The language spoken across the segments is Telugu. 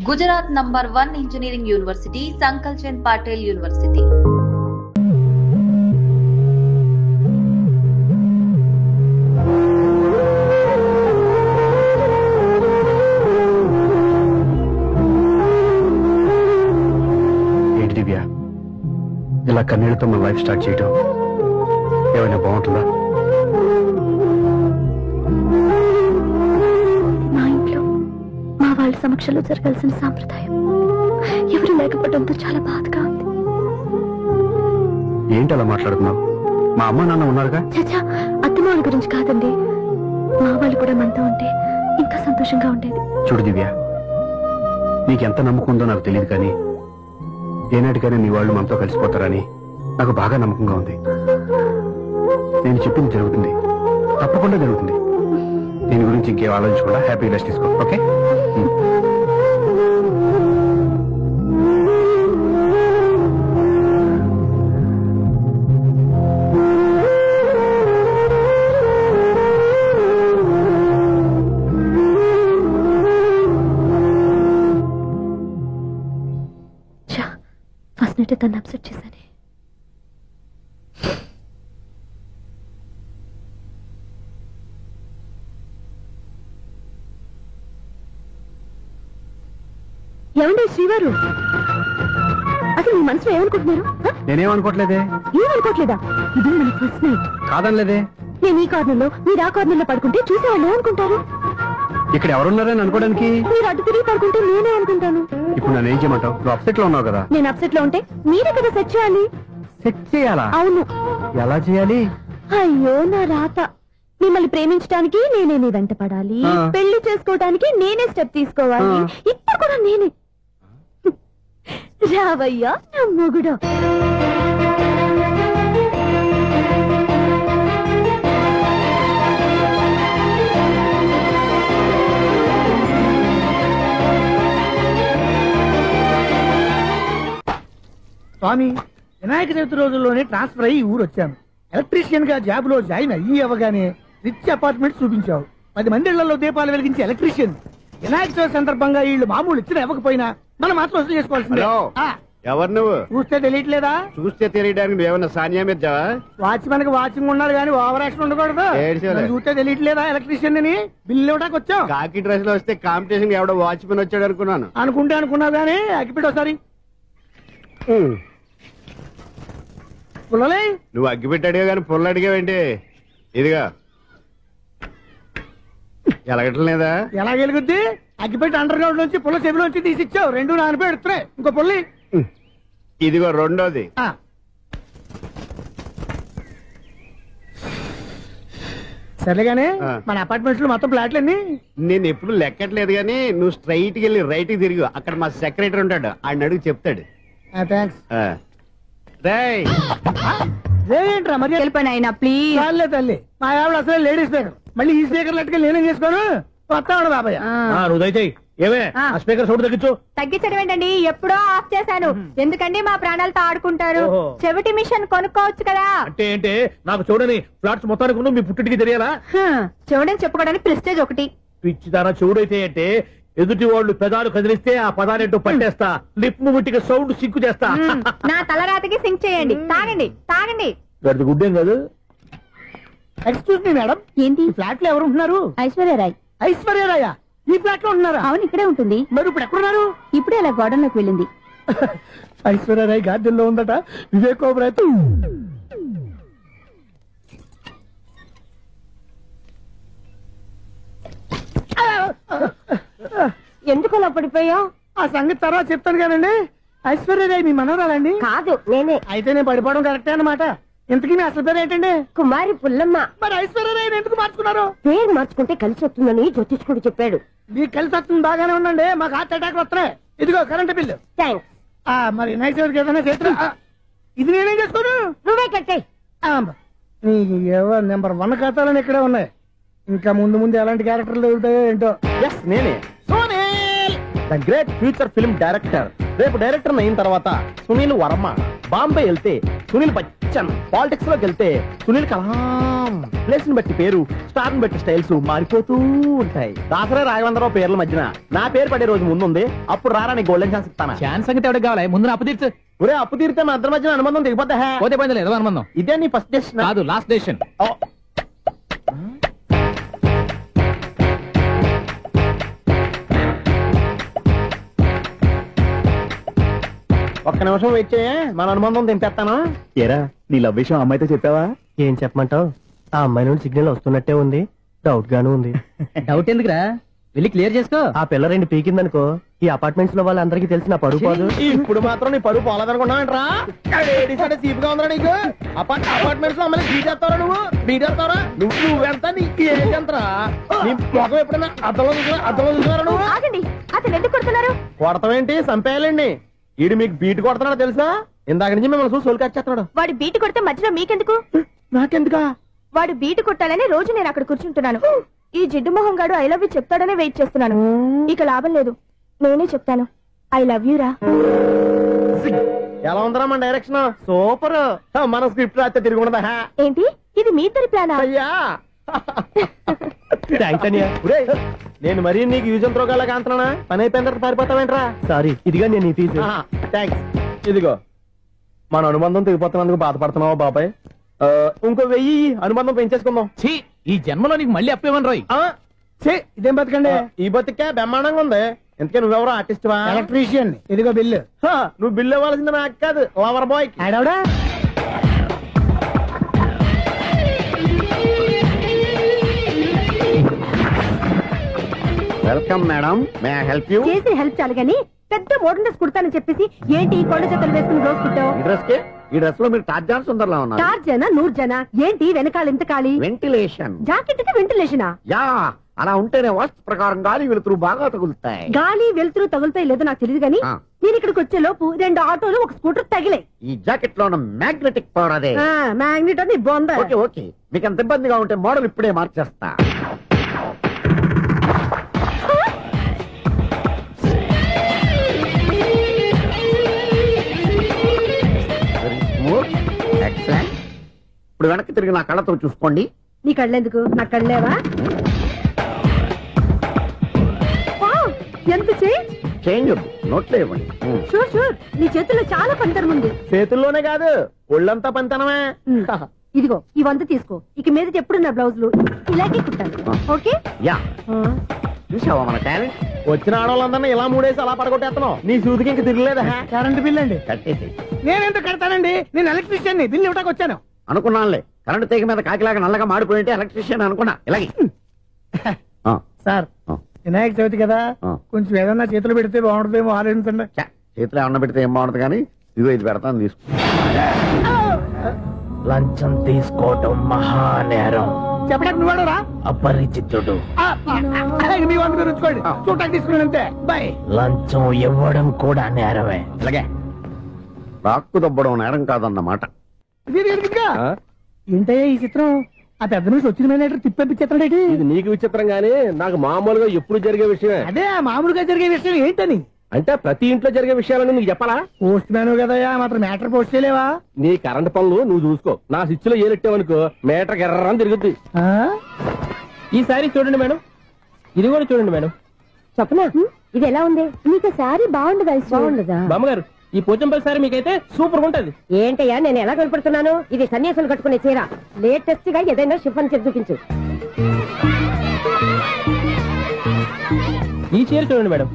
Gujarat number 1 engineering university Sankalchand Patil university. ఏంటి దివ్య, ఇలా కన్నీళ్లతో మన లైఫ్ స్టార్ట్ చేయటం ఏమైనా బాగుంటుందా? వాళ్ళ సమక్షంలో జరగాల్సిన సాంప్రదాయం ఎవరు లేకపోవడంతో చాలా బాధగా ఉంది. ఏంటి అలా మాట్లాడుతున్నావు? మా అమ్మ నాన్న ఉన్నారుగా. చచ్చా, అత్తమాల గురించి కాదండి, మా వాళ్ళు కూడా మనతో ఉంటే ఇంకా సంతోషంగా ఉండేది. చూడు దివ్య, నీకెంత నమ్మకం ఉందో నాకు తెలియదు, కానీ ఏనాటికైనా నీ వాళ్ళు మనతో కలిసిపోతారని నాకు బాగా నమ్మకంగా ఉంది. నేను చెప్పింది జరుగుతుంది, తప్పకుండా జరుగుతుంది. దీని గురించి ఇంకేం ఆలోచించకుండా హ్యాపీ రెస్ట్ తీసుకో. ఓకే? ఫస్ట్ నైట్ తను అప్సెట్ చేశాను. ఏమండి శ్రీవారు, అసలు మీ మనసులో ఏమనుకుంటున్నారు? నేనేమనుకోవట్లేదే. ఏమనుకోవట్లేదా? ఇది మన ఫస్ట్ నైట్. కాదనలేదే. నేను ఈ కార్నర్ లో, మీరు ఆ కార్నర్ లో పడుకుంటే చూసేవాళ్ళు ఏమనుకుంటారు? ఇక్కడ ఎవరున్నారని అనుకోవడానికి? మీరు అటు తిరిగి పడుకుంటే నేనే అనుకుంటాను. ఇప్పుడు నన్ను ఏం చేయమంటావు? నువ్వు అప్సెట్ లో ఉన్నావు కదా. నేను అప్సెట్ లో ఉంటే మీరే కదా సెట్ చేయాలి. సెట్ చేయాలా? అవును. ఎలా చేయాలి? అయ్యో నా రాత. మిమ్మల్ని ప్రేమించడానికి నేనే మీ వెంట పడాలి, పెళ్లి చేసుకోవడానికి నేనే స్టెప్ తీసుకోవాలి. ఇప్పుడు కూడా నేనే. రావయ్యా నా మొగుడు. స్వామి, వినాయక చవితి రోజుల్లోనే ట్రాన్స్ఫర్ అయ్యి ఊరు వచ్చాను. ఎలక్ట్రీషియన్ గా జాబ్ లో జాయిన్ అయ్యి అవ్వగానే రిచ్ అపార్ట్మెంట్ చూపించావు. 10 మంది ఇళ్లలో దీపాలు వెలిగించే ఎలక్ట్రీషియన్. వినాయక చవితి సందర్భంగా వీళ్ళు మామూలు ఇచ్చిన ఇవ్వకపోయినా మనం మాత్రం వసూలు చేసుకోవాల్సిందే. ఎవరు నువ్వు? చూస్తే తెలియట్లేదా? చూస్తే తెలియడానికి నువ్వేమన్నా సానియా మీద వాచ్మెన్ కి వాచింగ్ ఉండాలి కానీ ఓవర్ యాక్షన్ ఉండకూడదు. చూస్తే తెలియట్లేదా ఎలక్ట్రీషియన్ అని? బిల్లు ఇవ్వడానికి వచ్చావు. కాకి డ్రెస్ లో వస్తే కాంపిటీషన్ ఎవడో వాచ్మెన్ వచ్చాడు అనుకున్నాను. అనుకున్నావు కానీ అగ్గిపెట్టి ఒకసారి. పుల్లలే, నువ్వు అగ్గిపెట్టి అడిగా కానీ పుల్ల అడిగావేంటి? ఇదిగా ఎలగట్లేదా? ఎలా వెలుగుద్ది? అగ్గిపెట్టి అండర్ గ్రౌండ్ నుంచి పుల్ల చెవిలోంచి తీసిచ్చావు. 2 నానపై ఎడుతున్నాయి. ఇంకో పుల్లి. ఇదిగో రెండోది. సరేగానే, మన అపార్ట్మెంట్స్ లో మొత్తం ఫ్లాట్లు అన్ని నేను ఎప్పుడు లెక్కట్లేదు గానీ నువ్వు స్ట్రైట్ కి వెళ్ళి రైట్ కి తిరిగి అక్కడ మా సెక్రటరీ ఉంటాడు, ఆయన అడుగు చెప్తాడు. థ్యాంక్స్. ఏంట్రా మరి అయినా ప్లీజ్. చాలే తల్లి, మా ఆవిడ అసలే లేడీస్ స్పీకర్, మళ్ళీ ఈ స్పీకర్ లెట్గా నేనేం చేసుకోను. వస్తాడు బాబాయ్. నువ్వుదైతే ఏమే స్పీకర్ సౌండ్ తగ్గించు. తగ్గించడం ఏంటండి, ఎప్పుడో ఆఫ్ చేశాను. ఎందుకండి మా ప్రాణాలతో ఆడుకుంటారు? చెవిటి మిషన్ కొనుక్కోవచ్చు కదా. అంటే ఏంటే నాకు చూడని ఫ్లాట్స్ మొత్తానికి ముందు మీ పుట్టింటికి తెలియాలా? చెవుడని చెప్పుకోవడానికి ప్రెస్టేజ్ ఒకటి. పిచ్చిదానా చెవుడైతే అంటే ఎదుటి వాళ్ళు పెదాలు కదిలిస్తే ఆ పదాలేంటో పట్టేస్తా, లిప్ ముట్టిగా సౌండ్ సింకు చేస్తా. నా తలరాతకి సింక్ చేయండి. తాగండి. గడిది గుడ్డేం కాదు. ఎక్స్క్యూజ్ మీ మేడం, ఏంటి? ఫ్లాట్ లో ఎవరు ఉంటున్నారు? ఐశ్వర్యరాయ్. ఐశ్వర్యరాయ ఈ ఫ్లాట్ లో ఉంటున్నారా? అవును, ఇక్కడే ఉంటుంది. మరి ఇప్పుడు ఎక్కడున్నారు? ఇప్పుడే అలా గోడంలోకి వెళ్ళింది. ఐశ్వర్యరాయ్ గార్డెన్ లో ఉందట. వివేక్ ఓబరాయ్ ఎందుకు అలా పడిపోయావు? ఆ సంగతి తర్వాత చెప్తాను కానండి. ఐశ్వర్యరాయ్ మీ మనవరాలండి? కాదు, నేనే. అయితే నేను పడిపోవడం కరెక్టే అన్నమాట. ఇంతకీ మీ అసలు పేరు ఏంటండి? కుమారి పుల్లమ్మ. మరి ఐశ్వర్యరాయ్ ఎందుకు మార్చుకున్నారు? పేరు మార్చుకుంటే కలిసి వస్తుందని జ్యోతిష్కుడు చెప్పాడు. మీకు కలిసి వస్తుంది, బాగానే ఉండండి. మాకు హార్ట్ అటాక్ వస్తున్నాయి. ఇదిగో కరెంట్ బిల్లు. థ్యాంక్స్. మరి నైట్ ఏదైనా చేస్తా. ఇది నేనేం చేసుకోను, నువ్వే కట్టే. నెంబర్ 1 ఖాతాలని ఇక్కడే ఉన్నాయి. ఇంకా ముందు ఎలాంటి క్యారెక్టర్లు ఉంటాయో ఏంటో. నేనే the great future film director. రేపు డైరెక్టర్ అయిన తర్వాత సునీల్ వర్మ బాంబే వెళ్తే సునీల్ బచ్చన్. పాలిటిక్స్ లోకి వెళ్తే సునీల్ కలాం. ప్లేస్ ని బట్టి పేరు, స్టార్ ని బట్టి స్టైల్స్ మారిపోతూ ఉంటాయి. దాసరా రాఘవేంద్రరావు పేర్ల మధ్యన నా పేరు పడే రోజు ముందుంది. అప్పుడు రారా నీకు గోల్డెన్ ఛాన్స్ ఇస్తానా? ఛాన్స్ సంగతి ఎవరికి కావాలి? ముందు అప్పు తీర్చు. ఒరే అప్పు తీరితే మా ఇద్దరి మధ్యన అనుబంధం దిగిపోతా. పోతే పోయింది లేదు అనుబంధం. ఇదే నీ ఫస్ట్ డెస్టినేషన్ కాదు, లాస్ట్ డెసిషన్. ఒక్క నిమిషం వెయిట్ చేయ, మన అనుబంధం తెంపేస్తాను. ఏరా నీ లవ్ విషయం అమ్మాయితో చెప్పావా? ఏం చెప్పమంటావు? ఆ అమ్మాయి నుండి సిగ్నల్ వస్తున్నట్టే ఉంది, డౌట్ గాను ఉంది. డౌట్ ఎందుకురా, వెళ్ళి క్లియర్ చేసుకో. ఆ పిల్ల 2 పీకిందనుకో, ఈ అపార్ట్మెంట్స్ లో వాళ్ళందరికీ తెలిసిన పరుగు పోదు. ఇప్పుడు మాత్రం నీ పరువు పోలేదనుకున్నావంటరా? సీప్ గా ఉందా నీకు? అపార్ట్మెంట్స్ లో అమ్మాయి బీటేస్తారా? నువ్వెంత నీకు ఏంటంతరా? నీ మొఖం ఎప్పుడైనా అద్దంలో చూసారా నువ్వు? ఆగండి, అతను ఎందుకు కొడుతున్నారు? కొడతావేంటి? చంపేయాలండి. ఈడు మీకు బీట్ కొడుతున్నాడు తెలుసా? ఇందాక నుంచి మిమ్మల్ని చూసి సోల్కొచ్చేస్తున్నాడు. వాడు బీటు కొడితే మధ్యలో మీకెందుకు? నాకెందుకా? వాడు బీటు కొట్టాలని రోజు నేను అక్కడ కూర్చుంటున్నాను. ఈ జిడ్డు మొహం గాడు ఐ లవ్ యూ చెప్తాడనే వెయిట్ చేస్తున్నాను. ఇక లాభం లేదు, నేనే చెప్తాను ఐ లవ్ యూ రా. ఎలా ఉందరా మన డైరెక్షన్? సూపర్. మన స్క్రిప్ట్ రాస్తే తిరిగి ఉండదా? ఏంటి ఇది మీ ఇద్దరి ప్లానా? అయ్యా నేను మరీ నీకు యూజ్ త్రోగాలా కాంతనా? పని అయిపోయిన తర్వాత పారిపోతావేంట్రా? సారీ, ఇదిగా నేను ఈ ఫీజు. థ్యాంక్స్. ఇదిగో మన అనుబంధం తెగిపోతున్నందుకు బాధపడుతున్నావా బాబాయ్? ఇంకో 1000 అనుబంధం పెంచేసుకుందాం. ఛీ, ఈ జన్మలో నీకు మళ్ళీ అప్పేమని రాయ్. ఇదేం బతకండి? ఈ బతికే బ్రహ్మాండంగా ఉంది. ఎందుకే నువ్వెవరో ఆర్టిస్ట్ వా? ఎలక్ట్రీషియన్. ఇదిగో బిల్లు. నువ్వు బిల్లు ఇవ్వాల్సింది నాకు కాదు, లవర్ బాయ్. ఆడవడా? Welcome madam, may I help you? చేసి హెల్ప్ చాలు గాని పెద్ద మోడల్ డ్రెస్ కుడతానని చెప్పేసి ఏంటి కొండ జతలు వేసుకుని రోజు కుట్టావు? ఈ డ్రెస్ లో మీరు టార్జాన్ సుందర్లా ఉన్నారు. టార్జనా నూర్జనా ఏంటి వెనకాల ఇంత ఖాళీ? వెంటిలేషన్. జాకెట్ కి వెంటిలేషనా? యా, అలా ఉంటేనే వాస్తు ప్రకారం గాలి వెలుతురు బాగా తగులుతాయి. గాలి వెలుతురు తగులుతాయి లేదో నాకు తెలియదు గానీ నేను ఇక్కడికి వచ్చే లోపు 2 ఆటోలు 1 స్కూటర్ తగిలే. ఈ జాకెట్ లో ఉన్న మ్యాగ్నెటిక్ పవర్ అదే. మ్యాగ్నెట్ అని బొంద. ఓకే ఓకే, మీకు అంత ఇబ్బందిగా ఉంటే మోడల్ ఇప్పుడే మార్చేస్తా. ఎక్సలెంట్. ఇప్పుడు వెనక్కి తిరిగి నా కళ్ళతో చూసుకోండి. నీ కళ్ళెందుకు? నా కళ్ళేవా? ఎంత చేంజ్ వద్దు, నోట్లో ఇవ్వండి. షూర్ షూర్, నీ చేతుల్లో చాలా పంతరం ఉంది. చేతుల్లోనే కాదు ఒళ్ళంతా పంతనమే. ఇదిగో ఈ 100 తీసుకో. ఇక మీద ఎప్పుడు నా బ్లౌజులు ఇలాగే కుట్టాను. ఓకే? యా, చూసావా మన టాలెంట్? వచ్చిన ఆడవాళ్ళందరినీ ఇలా మూడేసి అలా పడగొట్టేస్తున్నావు. నీ సూదికి ఇంక తిరగలేదా? కరెంట్ బిల్ అండి. కట్టేసి. నేనెందుకు కడతానండి? నేను ఎలక్ట్రీషియన్. బిల్లు ఇవ్వడానికి వచ్చాను. అనుకున్నానులే, కరెంట్ తీగ మీద కాకిలాగా నల్లగా మాడిపోయింటే ఎలక్ట్రీషియన్ అనుకున్నా. ఇలాగే సార్, వినాయక చవితి కదా, కొంచెం ఏదన్నా చేతులు పెడితే బాగుంటుందేమో ఆలోచించండి. చేతిలో ఏమన్నా పెడితే ఏం బాగుంటుంది కానీ ఇదిగో ఇది పెడతాను, తీసుకో. లంచం తీసుకోవటం మహానేరం. చెప్పడానికి నువ్వాడరా? అపరిచితుడు. మీ వంద మీరు ఉంచుకోండి, చూడటానికి తీసుకున్నాను అంతే. బాయ్. లంచం ఇవ్వడం కూడా నేరమే. అలాగే రాక్కు దబ్బడం నేరం కాదన్నమాట. ఏంటయ్యా ఈ చిత్రం? ఆ పెద్ద నుంచి వచ్చిన మేనేటర్ తిప్పించేస్తాడేటి? ఇది నీకు విచిత్రం గానీ నాకు మామూలుగా ఎప్పుడు జరిగే విషయమే. అదే మామూలుగా జరిగే విషయం ఏంటని? అంటే ప్రతి ఇంట్లో జరిగే విషయాలని నీకు చెప్పాలా? పోస్ట్ మ్యాన్ కదయ్యా, మాత్రం మ్యాటర్ పోస్ట్ చేయలేవా? నీ కరెంట్ పనులు నువ్వు చూసుకో. నా స్విచ్ లో ఏలెట్టావనుకో మీటర్ ఎర్రని తిరుగుద్ది. ఈసారి చూడండి మేడం, ఇది కూడా చూడండి మేడం. చెప్పనా? ఇది ఎలా ఉంది? నీకు సారీ బాగుండదా? బాగుండదా? బామ్మగారు, ఈ పోచంపల్లి సారీ మీకైతే సూపర్ ఉంటుంది. ఏంటయ్యా నేను ఎలా కనపడుతున్నాను? ఇది సన్యాసులు కట్టుకునే చీర. లేటెస్ట్ గా ఏదైనా షిఫన్ చేసి చూపించు. ఈ చీర చూడండి మేడం.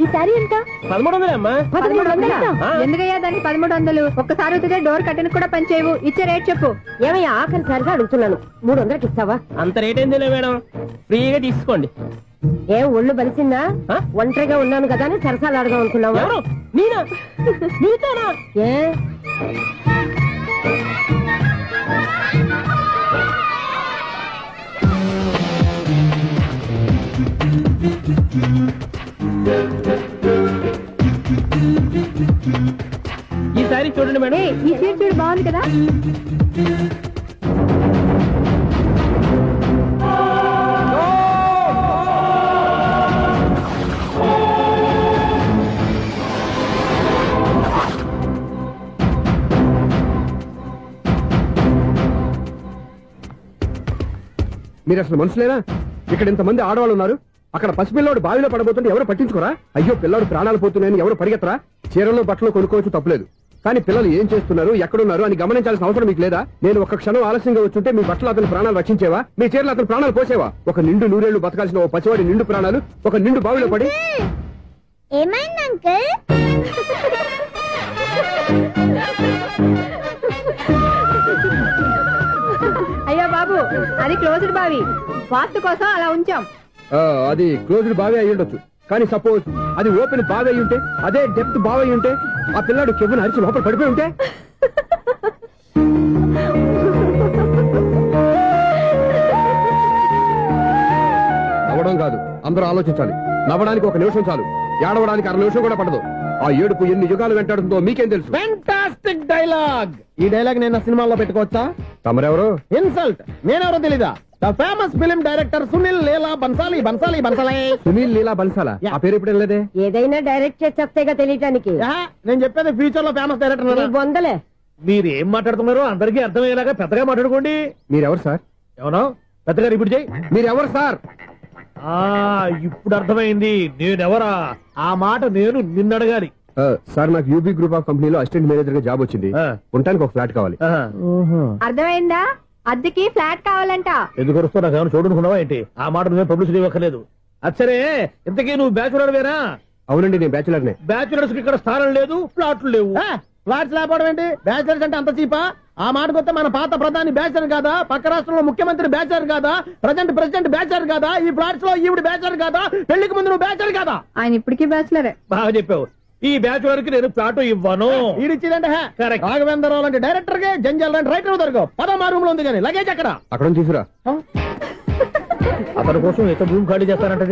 ఈ సారీ ఎంత? 1300 అమ్మా. 1300? ఎందుకయ్యా దాన్ని 1300? ఒక్కసారి వచ్చితే డోర్ కట్టెన్ కూడా పని చేయవు. ఇచ్చే రేట్ చెప్పు. ఏమయ్యా ఆఖరిసారిగా అడుగుతున్నాను, 300కి ఇస్తావా? అంత రేట్ ఏంది మేడం, ఫ్రీగా తీసుకోండి. ఏం ఒళ్ళు బలిసిందా? ఒంటరిగా ఉన్నాను కదా అని సరసాలు అడగా అనుకున్నావా? ఎవరు? నేనా? నీతోనా? ఏ ఈ సారీ చూడండి మేడం. ఈ చీర చూడు, బాగుంది కదా? మీరు అసలు మనుషులేనా? ఇక్కడ ఇంతమంది ఆడవాళ్ళు ఉన్నారు, అక్కడ పసిపిల్లాడు బావిలో పడబోతుంటే ఎవరు పట్టించుకోరా? అయ్యో పిల్లాడు ప్రాణాలు పోతున్నాయని ఎవరు పరిగెత్తరా? చీరలు బట్టలు కొనుక్కోవచ్చు తప్పులేదు, కానీ పిల్లలు ఏం చేస్తున్నారు, ఎక్కడున్నారు అని గమనించాల్సిన అవసరం మీకు లేదా? నేను ఒక క్షణం ఆలస్యంగా వచ్చుంటే మీ బట్టలు అతని ప్రాణాలు రక్షించేవా? మీ చీరలు అతని ప్రాణాలు పోసేవా? ఒక నిండు నూరేళ్లు బతకాల్సిన ఓ పసివాడి నిండు ప్రాణాలు ఒక నిండు బావిలో పడి. ఏమైంది అంకుల్? అయ్యో బాబు, అది క్లోజ్డ్ బావి, వాస్తు కోసం అలా ఉంచాం. అది క్లోజ్డ్ బావి అయి ఉండొచ్చు, కానీ సపోజ్ అది ఓపెన్ బావి అయి ఉంటే, అదే డెప్త్ బావి అయి ఉంటే, ఆ పిల్లాడు కెవ్వును అరిచి లోపల పడిపోయి ఉంటే? నవ్వడం కాదు, అందరూ ఆలోచించాలి. నవ్వడానికి 1 నిమిషం చాలు, ఏడవడానికి 1/2 నిమిషం కూడా పడదు. ఆ ఏడుపు ఎన్ని యుగాలు వెంటాడుతుందో మీకేం తెలుసు? Fantastic dialogue. ఈ డైలాగ్ నేను సినిమాలో పెట్టుకోవచ్చా? తమరెవరు? ఇన్సల్ట్. నేనెవరో తెలీదా? The famous film director Sunil Leela Bansali. Sunil Leela Bansala? ఆ పేరు ఇప్పుడు లేదే. ఏదైనా డైరెక్ట్ చేసి చెప్తేగా తెలియటానికి. నేను చెప్పేది ఫ్యూచర్ లో ఫేమస్ డైరెక్టర్. బొందలే. మీరు ఏం మాట్లాడుతున్నారో అందరికీ అర్థమయ్యేలాగా పెద్దగా మాట్లాడుకోండి. మీరెవరు సార్? ఎవరో పెద్దగా రిపీట్ చేయి. మీరెవరు సార్? ఇప్పుడు అర్థమైంది నేనెవరా. ఆ మాట నేను నిన్నడగాలి. సార్, నాకు యూబీ గ్రూప్ ఆఫ్ కంపెనీలో అసిస్టెంట్ మేనేజర్ గా జాబ్ వచ్చింది. ఉండటానికి ఒక ఫ్లాట్ కావాలి. అర్థమైందా? అద్దెకి ఫ్లాట్ కావాలంట. ఎందుకు వస్తా నాకు చూడనుకున్నావా ఏంటి? ఆ మాట నువ్వే పబ్లిసిటీ ఇవ్వక్కర్లేదు. అచ్చరే, ఇంతకీ నువ్వు బ్యాచులర్ వేరా? అవునండి, నేను బ్యాచులర్నే. బ్యాచులర్స్ కి ఇక్కడ స్థానం లేదు, ఫ్లాట్లు లేవు. ఫ్లాట్స్ లేకపోవడం ఏంటి? బ్యాచులర్స్ అంటే అంత చీపా? ఆ మాటకొస్తే మన పాత ప్రధాని బ్యాచులర్ కాదా? పక్క రాష్ట్రంలో ముఖ్యమంత్రి బ్యాచులర్ కాదా? ప్రెసిడెంట్ బ్యాచులర్ కాదా? ఈ ఫ్లాట్స్ లో ఈవిడ బ్యాచులర్ కాదా? పెళ్లికి ముందు నువ్వు బ్యాచులర్ కాదా? ఆయన ఇప్పటికీ బ్యాచులరే. బాగా చెప్పావు. ఈ బ్యాచులర్ కి నేను ప్లాట్ ఇవ్వను. ఇడిచ్చిందంటే రాఘవేంద్రరావు లాంటి డైరెక్టర్ కి జంజల్ లాంటి రైటర్ దొరకవు. 10వ రూమ్ లో ఉంది కానీ లగేజ్ అక్కడ తీసుకురా. అతని కోసం ఎంత రూమ్ ఖాళీ చేస్తానంటే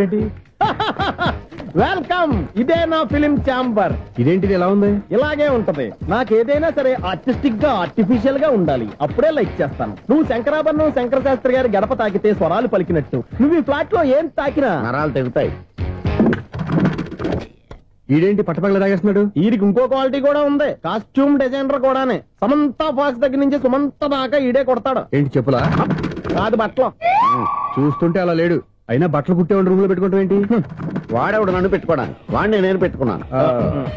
వెల్కమ్. ఇదే నా ఫిలిం ఛాంబర్. ఇదేంటిది ఎలా ఉంది? ఇలాగే ఉంటది. నాకు ఏదైనా సరే ఆర్టిస్టిక్ గా ఆర్టిఫిషియల్ గా ఉండాలి, అప్పుడే లైక్ చేస్తాను. నువ్వు శంకరాభరణం శంకర శాస్త్రి గారి గడప తాకితే స్వరాలు పలికినట్టు నువ్వు ఈ ఫ్లాట్ లో ఏం తాకినా నరాలు తెగుతాయి. ఈడేంటి పట్టపగల తాగేస్తున్నాడు? వీరికి ఇంకో క్వాలిటీ కూడా ఉంది. కాస్ట్యూమ్ డిజైనర్ కూడానే. సమంత ఫాక్స్ దగ్గర నుంచి సుమంత దాకా ఈడే కొడతాడు. ఏంటి చెప్పులా? కాదు, బట్టలు. చూస్తుంటే అలా లేడు. అయినా బట్టలు కుట్టేవాడి రూమ్ లో పెట్టుకుంటాం ఏంటి? వాడేవాడు నన్ను పెట్టుకోవడానికి, వాడిని నేను పెట్టుకున్నాను.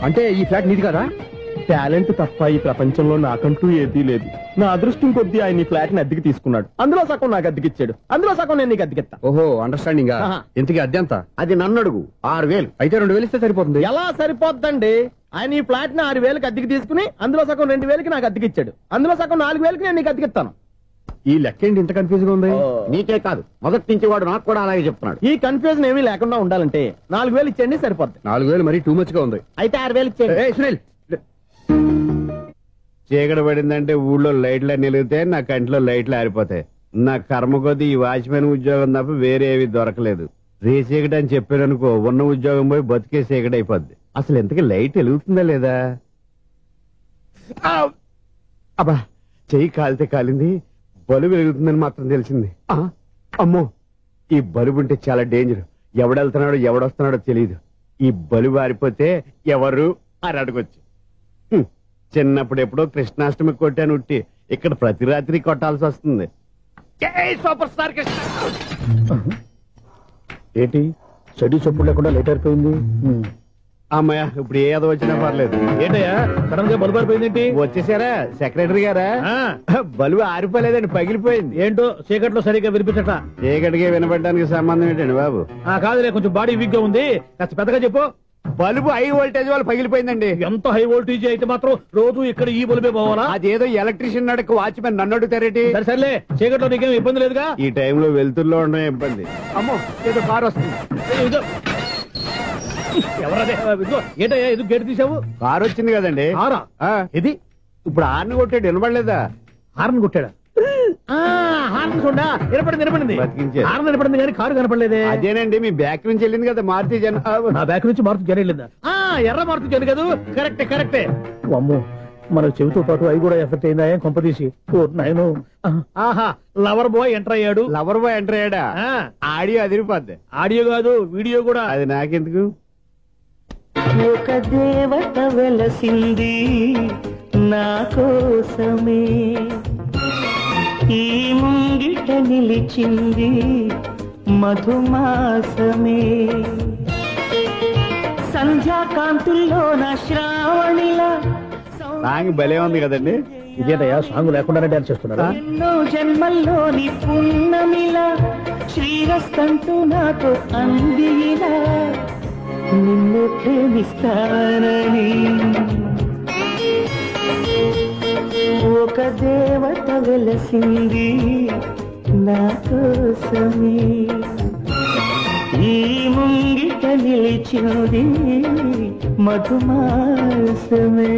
అంటే ఈ ఫ్లాట్ నీది కదా? టాలెంట్ తప్ప ఈ ప్రపంచంలో నాకంటూ ఏదీ లేదు. నా అదృష్టం కొద్దీ ఆయన ఈ ఫ్లాట్ ని అద్దెకి తీసుకున్నాడు. అందులో సగం నాకు అద్దెకిచ్చాడు, అందులో సగం నేను నీకు అద్దెకిస్తా. ఓహో, అండర్స్టాండింగ్. ఇంతకీ అద్దె ఎంత? అది నన్ను అడుగు. 6,000. అయితే 2,000 ఇస్తే సరిపోతుంది. ఎలా సరిపోద్దండి? ఆయన ఈ ఫ్లాట్ ని 6,000కి అద్దెకి తీసుకుని అందులో సగం 2,000కి నాకు అద్దెకిచ్చాడు, అందులో సగం 4,000కి నేను నీకు అద్దెకిస్తాను. ఈ లెక్క ఏంటి ఇంత కన్ఫ్యూజ్ గా ఉంది? నీకే కాదు, మొదటి నుంచి వాడు నాకు కూడా అలాగే చెప్తున్నాడు. ఈ కన్ఫ్యూజన్ ఏమీ లేకుండా ఉండాలంటే 4,000 ఇచ్చేయండి, సరిపోద్ది. 4,000 మరీ టూ మచ్ గా ఉంది. అయితే 6,000 ఇచ్చేయండి. సునీల్, చీకటి పడిందంటే ఊళ్ళో లైట్లు నిలిగితే నా కంటిలో లైట్లు ఆరిపోతాయి. నా కర్మ కొద్దీ ఈ వాచ్మెన్ ఉద్యోగం తప్ప వేరే ఏవి దొరకలేదు. రేసీకటి అని చెప్పారనుకో, ఉన్న ఉద్యోగం పోయి బతికే చీకటి అయిపోద్ది. అసలు ఎంతకీ లైట్ వెలుగుతుందా లేదా? అబ్బా, చెయ్యి కాలితే కాలింది, బలుబు వెలుగుతుందని మాత్రం తెలిసింది. అమ్మో, ఈ బలుబు ఉంటే చాలా డేంజర్. ఎవడెళ్తున్నాడో ఎవడొస్తున్నాడో తెలియదు. ఈ బలుబు ఆరిపోతే ఎవరు అని అడగొచ్చు. చిన్నప్పుడు ఎప్పుడో కృష్ణాష్టమి కొట్టాను ఉట్టి, ఇక్కడ ప్రతి రాత్రి కొట్టాల్సి వస్తుంది. Super star Krishna. ఏంటి చెడు చెప్పుడు లేకుండా లేట్ అయిపోయింది? అమ్మాయ, ఇప్పుడు ఏదో వచ్చినా పర్లేదు. ఏంటయ్యా సడన్ గా బలుపు అయిపోయింది? వచ్చేసారా సెక్రటరీ గారా? బలువు ఆరిపోలేదండి, పగిలిపోయింది. ఏంటో చీకట్లో సరిగ్గా వినిపించట. చీకటికి వినపడడానికి సంబంధం ఏంటండి బాబు? కాదులే, కొంచెం బాడీ వీక్ గా ఉంది, కాస్త పెద్దగా చెప్పు. బల్బు హై వోల్టేజ్ వాళ్ళు పగిలిపోయిందండి. ఎంత హై వోల్టేజ్ అయితే మాత్రం రోజు ఇక్కడ ఈ బల్బే పోవాలా? అదేదో ఎలక్ట్రీషియన్ నడక వాచ్మెన్ నన్ను అడుగుతారేటి? సర్లే, చీకట్లో నీకేం ఇబ్బంది లేదుగా? ఈ టైంలో వెళ్తుల్లో ఉండడం ఇబ్బంది. అమ్మో, ఏదో కారు వస్తుంది. ఎవరదే? ఏంటయ్యా ఎందుకు గేటు తీసావు? కారు వచ్చింది కదండి. ఇది ఇప్పుడు హార్న్ కొట్టాడు, వినపడలేదా? హార్న్ కొట్టాడా? హార్న్ చూడా వినపడింది. హార్న్ వినపడింది కానీ కారు కనపడలేదే. అదేనండి, మీ బ్యాక్ నుంచి వెళ్ళింది కదా మారుతి జన. నా బ్యాక్ నుంచి మారుతి జన వెళ్ళిందా? ఎర్ర మారుతి జన కదా? కరెక్టే. అమ్మో, మన చెవితో పాటు అవి కూడా ఎఫెక్ట్ అయిందా? ఏం కొంపదీసి? ఆహా, లవర్ బాయ్ ఎంటర్ అయ్యాడు. లవర్ బాయ్ ఎంటర్ అయ్యాడా? ఆడియో అదిరిపోద్ది. ఆడియో కాదు, వీడియో కూడా. అది నాకెందుకు? ఒక దేవత వెలసింది నా కోసమే, ఈ ముంగిట నిలిచింది మధుమాసమే సంధ్యాకాంతుల్లో నా శ్రావణిలా సాంగ్ భలే ఉంది కదండి. ఇదేటయ్యా సాంగ్ లేకుండానే డాన్స్ చేస్తున్నారా? ఎన్నో జన్మల్లోని పున్నమిలా శ్రీరస్తంటూ నాకు అందిలా నిన్ను ప్రేమిస్తానని ఒక దేవత వెలసింది నా కోసమే ఈ ముంగిట నిలిచింది మధుమాసమే.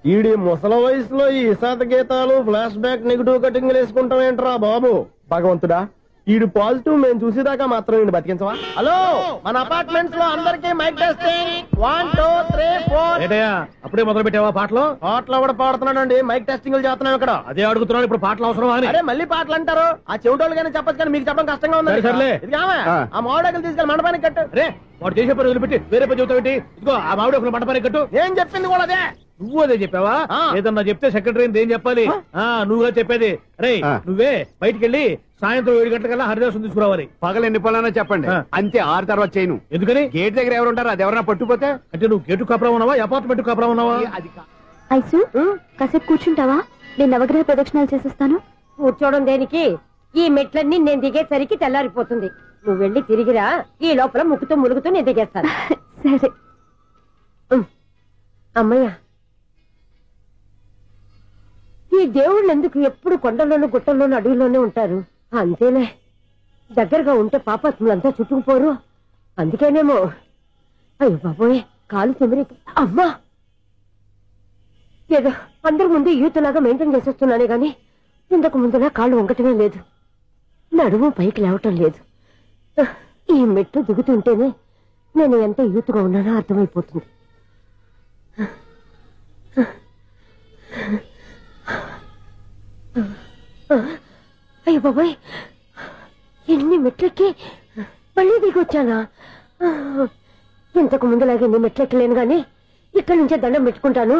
ఈడి ముసల వయసులో ఈ ఇసాత గీతాలు ఫ్లాష్ బ్యాక్ నెగిటివ్ కటింగ్ వేసుకుంటాం ఏంట్రా బాబు? భగవంతుడా, ఈడు పాజిటివ్ మేము చూసేదాకా మాత్రం ఈయన బతికించవా? హలో, మన అపార్ట్మెంట్స్ లో అందరికీ మైక్ టెస్టింగ్ 1 2 3 4. ఏంటయ్యా అప్పుడే మొదలు పెట్టావా పాటలు? పాటలు కూడా పాడుతున్నాడు, మైక్ టెస్టింగ్ చేస్తున్నాం ఇక్కడ. అదే అడుగుతున్నాను, ఇప్పుడు పాటలు అవసరమా అని. అరే మళ్ళీ పాటలు అంటారు, ఆ చెవిటోళ్ళు కానీ చెప్పచ్చు కానీ మీకు చెప్పడం కష్టంగా ఉంది. సర్లే. ఇది కావా, ఆ మామిడాకులు తీసుకెళ్ళి మండపానికి కట్టు. రే వాడు చేసే పని వదిలిపెట్టి వేరే పని చెబుతావు ఏంటి? ఇదిగో ఆ మామిడి ఒక మంటపానికి కట్టు. నేను చెప్పింది కూడా అదే. నువ్వు అదే చెప్పావా? ఏదన్నా చెప్తే సెక్రటరీ ఏం చెప్పాలి? నువ్వుగా చెప్పేది. రే నువ్వే బయటికి వెళ్ళి సాయంత్రం 7 గంటలకల్లా హరిదాసు తీసుకురావాలి. పగలు ఎన్ని పనులన్నా చెప్పండి, అంతే 6 తర్వాత చేయను. ఎందుకని? గేట్ దగ్గర ఎవరు ఉంటారు, అది ఎవరన్నా పట్టుపోతే. అంటే నువ్వు గేటు కాపురా ఉన్నావా, అపార్ట్మెంట్ కాపురా ఉన్నావా? ఐసు కాసేపు కూర్చుంటావా? నేను నవగ్రహ ప్రదక్షిణాలు చేసేస్తాను. కూర్చోవడం దేనికి? ఈ మెట్లన్నీ నేను దిగేసరికి తెల్లారిపోతుంది. నువ్వు వెళ్ళి తిరిగిరా, ఈ లోపల ముక్కుతూ ములుగుతూ నేను దిగేస్తాను. సరే అమ్మయ్య, ఈ దేవుళ్ళు ఎందుకు ఎప్పుడు కొండల్లోనూ గుట్టల్లోనూ అడవిలోనే ఉంటారు? అంతేలే, దగ్గరగా ఉంటే పాపాత్ములంతా చుట్టుకుపోరు. అందుకేనేమో. అయ్యో బాబోయ్, కాలు చెమిరి. అమ్మా, ఏదో అందరి ముందు యూత్లాగా మెయింటైన్ చేసేస్తున్నానే గాని ఇంతకు ముందులా కాళ్ళు వంకటమే లేదు, నడుము పైకి లేవటం లేదు. ఈ మెట్టు దిగుతుంటేనే నేను ఎంత యూత్గా ఉన్నానో అర్థమైపోతుంది. అయ్యో బాబాయ్, ఎన్ని మెట్లెక్కి మళ్ళీ దిగొచ్చానా? ఇంతకు ముందులాగే ఎన్ని మెట్లెక్కలేను గాని ఇక్కడి నుంచే దండం పెట్టుకుంటాను.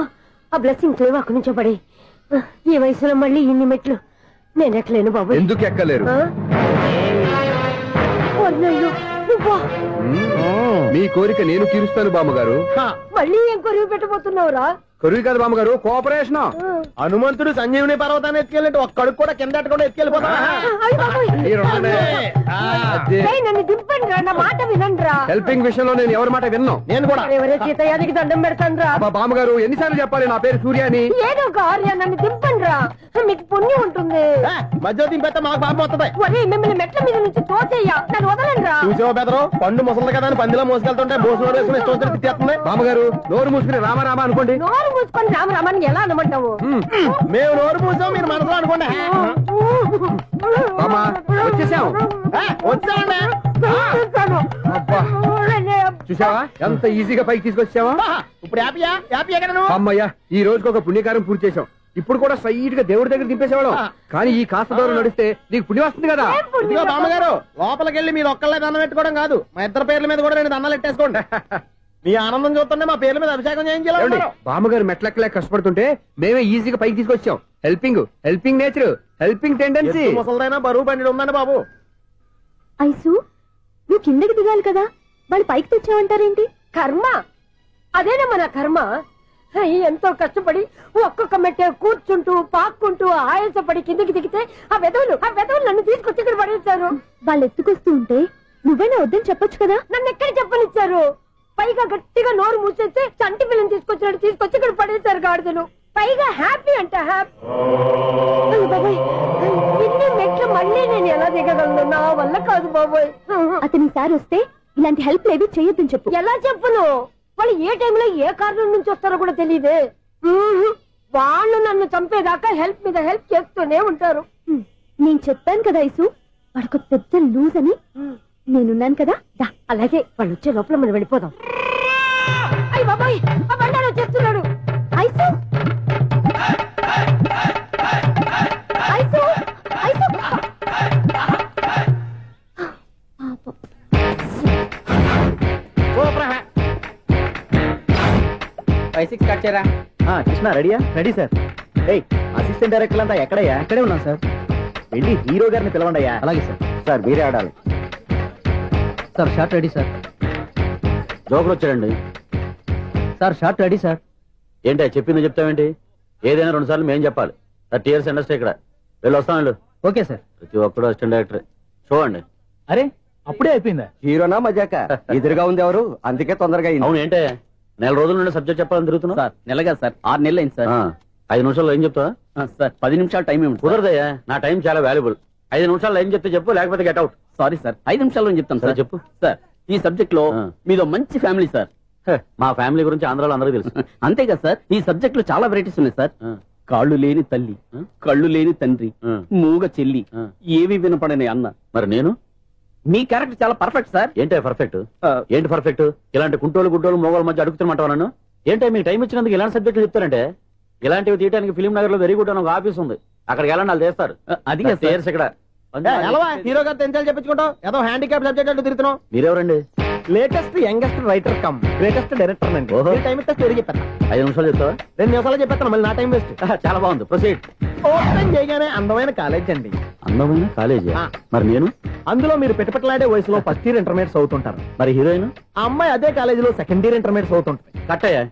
ఆ బ్లెస్సింగ్స్ లేవు అక్కడి నుంచో పడి. ఈ వయసులో మళ్ళీ ఇన్ని మెట్లు నేను ఎక్కలేను బాబాయ్. ఎందుకు ఎక్కలేరు? మీ కోరిక నేను తీరుస్తాను బామ్మగారు. మళ్ళీ ఏం కొరివి పెట్టబోతున్నావురా? కొరివి కాదు బామ్మగారు, కోఆపరేషన్. హనుమంతుడు సంజీవుని పర్వతాన్ని ఎత్తుకెళ్ళినట్టు ఒక్కడికి కూడా కింద కూడా ఎత్తుకెళ్ళిపోతా. నన్ను దింపండి రా, నా మాట వినండి రా. హెల్పింగ్ విషయంలో నేను ఎవరి మాట విన్నాను. నేను కూడా ఎవరే సీతయ్యానికి దండం పెడతాను రా. బామ్మగారు ఎన్నిసార్లు చెప్పాలి నా పేరు సూర్యాని? ఏదో ఒక ఆర్య, నన్ను దింపండి రా, మీకు పుణ్యం ఉంటుంది. మధ్య దింపేస్తే మాకు బాబు వస్తుంది. మిమ్మల్ని మెట్ల మీద నుంచి తోచేయ్యా, నన్ను వదలండి రా. చూసావా బెదరు, పండు ముసలి కదా అని పందిలో మోసుకెళ్తుంటే బోసులో వేసుకుని ఇష్టం తిట్టేస్తుంది. బామ్మగారు నోరు మూసుకుని రామారామ అనుకోండి. నోరు మూసుకొని రామరామాన్ని ఎలా అనమంటావు? మేము నోరు మూసాం, మీరు మనసులో అనుకోండి. వచ్చేసాం. వచ్చామండి. చూసావా ఎంత ఈజీగా పైకి తీసుకొచ్చావా? ఇప్పుడు హ్యాపీ ఎక్కడ నువ్వు? అమ్మయ్యా, ఈ రోజుకి ఒక పుణ్యకారం పూర్తి చేసాం. ఇప్పుడు కూడా స్ట్రైట్ గా దేవుడి దగ్గర దింపేసేవాళ్ళం. కానీ ఈ కాస్త దూరం నడిస్తే నీకు పుణ్యం వస్తుంది కదా. ఇదిగో బామ్మగారు, లోపలికి వెళ్ళి మీరు ఒక్కళ్ళే దండం పెట్టుకోవడం కాదు, మా ఇద్దరు పేర్ల మీద కూడా 2 దండాలు ఎట్టేసుకోండి. మీ ఆనందం చూస్తుంటే మా పేర్ల మీద అభిషేకం చేయించాలి. బామ్మగారు మెట్లెక్కలే కష్టపడుతుంటే మేమే ఈజీగా పైకి తీసుకొచ్చాం. Helping nature, helping tendency. ముసలిదైనా బరువు బండి ఉందండి బాబు. ఐసు నువ్వు కిందకి దిగాలి కదా, వాళ్ళు పైకి తెచ్చావంటారేంటి? కర్మ, అదేనమ్మా నా కర్మ. ఎంతో కష్టపడి ఒక్కొక్క మెట్టే కూర్చుంటూ పాక్కుంటూ ఆయాసపడి కిందకి దిగితే ఆ వెధవులు నన్ను తీసుకొచ్చి ఇక్కడ పడేశారు. వాళ్ళు ఎత్తుకొస్తూ ఉంటే నువ్వేనా వద్దని చెప్పొచ్చు కదా. నన్ను ఎక్కడ చెప్పనిచ్చారు? పైగా గట్టిగా నోరు మూసేస్తే చంటి పిల్లని తీసుకొచ్చినట్టు తీసుకొచ్చి ఇక్కడ పడేశారు గాడిదలు. పైగా హ్యాపీ అంట హ్యాపీ. బాబాయ్, ఇన్ని మెట్లు మళ్ళీ నేను ఎలా దిగగలను? నా వల్ల కాదు బాబోయ్. అతని సారి వస్తే ఇలాంటి హెల్ప్ లేవి చేయొద్దని చెప్పు. ఎలా చెప్పును? వాళ్ళు ఏ టైంలో ఏ కారణం నుంచి వస్తారో కూడా తెలియదే. వాళ్ళు నన్ను చంపేదాకా హెల్ప్ మీద హెల్ప్ చేస్తూనే ఉంటారు. నేను చెప్పాను కదా ఐసు, వాడికి పెద్ద లూజ్ అని. నేనున్నాను కదా. అలాగే వాళ్ళు వచ్చే లోపల మనం వెళ్ళిపోదాం. అయ్య బాబాయ్, ఆ బండారు వచ్చేస్తున్నాడు. ఐసు ఐసు ఐసు 5-6 కట్ చేయరా. కృష్ణ రెడీయా? Ready sir. అసిస్టెంట్ డైరెక్టర్ అంతా ఎక్కడయ్యా? ఇక్కడే ఉన్నాం సార్. వెళ్ళి హీరో గారిని పిలవండి అయ్యా. అలాగే సార్. సార్ మీరే ఆడాలి. Sir short ready sir. Joker వచ్చాడండి. Sir short ready sir. ఏంటి చెప్పింది చెప్తావేంటి? ఏదైనా 2 సార్లు మేం చెప్పాలి. 30 years ఇండస్ట్రీ ఇక్కడ. వెళ్ళి వస్తాం వెళ్ళు. Okay sir. ప్రతి ఒక్కడు అసిస్టెంట్ డైరెక్టర్. చూడండి. అరే అప్పుడే అయిపోయిందా? హీరోనా మజాక? ఎదురుగా ఉంది ఎవరు, అందుకే తొందరగా అయింది. అవును ఏంటే 4 రోజుల నుండి సబ్జెక్ట్ చెప్పాలని తిరుగుతున్నా? సార్ నెలగా సార్, 6 నెలలు అయింది సార్. 5 నిమిషాల్లో ఏం చెప్తా? సార్ 10 నిమిషాలు టైం ఏమి కుదరదయ్యా, నా టైం చాలా వాల్యుబుల్. 5 నిమిషాల్లో ఏం చెప్తే చెప్పు, లేకపోతే గెట్ అవుట్. సారీ సార్, 5 నిమిషాల్లో చెప్తాను సార్. చెప్పు. సార్ ఈ సబ్జెక్ట్ లో మీదో మంచి ఫ్యామిలీ సార్. మా ఫ్యామిలీ గురించి ఆంధ్రాలో అందరికీ తెలుసు. అంతేగా సార్, ఈ సబ్జెక్ట్ లో చాలా వెరైటీస్ ఉన్నాయి సార్. కాళ్ళు లేని తల్లి, కళ్ళు లేని తండ్రి, మూగ చెల్లి, ఏవి వినపడని అన్న. మరి నేను మీ క్యారెక్టర్ చాలా పర్ఫెక్ట్ సార్. ఏంటే పర్ఫెక్ట్? ఏంటి పర్ఫెక్ట్? ఇలాంటి కుంటోలు గుడ్డోలు మోగోళ్ళ మధ్య అడుగుతున్నమాట నన్ను. ఏంటంటే మీకు టైం ఇచ్చినందుకు ఇలాంటి సబ్జెక్టులు చెప్తారంటే? ఇలాంటివి తీయడానికి ఫిలిం నగర్ లో వెరీ గుడ్ అని ఒక ఆఫీస్ ఉంది, అక్కడికి వెళ్ళండి, వాళ్ళు చేస్తారు. అది ఇక్కడ హీరో గారు తెంచాలి చెప్పించుకుంటాం, ఏదో హ్యాండిక్యాప్ సబ్జెక్ట్ అంటూ తిరుగుతున్నాం. మీరెవరండి? Latest youngest writer cum greatest director అండి. టైం ఇస్తే స్టోరీ చెప్పేస్తా. 5 నిమిషాలు చెప్తావా? 2 నిమిషాలు చెప్పేస్తాను, మళ్ళీ నా టైం వేస్ట్. చాలా బాగుంది, ప్రొసీడ్. ఓపెన్ చేయగానే అందమైన కాలేజ్ అండి. అందమైన కాలేజీ? మరి నేను అందులో మీరు పెట్టుపట్లాడే వయసులో ఫస్ట్ ఇయర్ ఇంటర్మీడియట్స్ అవుతుంటారు. మరి హీరోయిన్? ఆ అమ్మాయి అదే కాలేజీలో సెకండ్ ఇయర్ ఇంటర్మీడియట్స్ అవుతుంటారు. కట్టయ్యా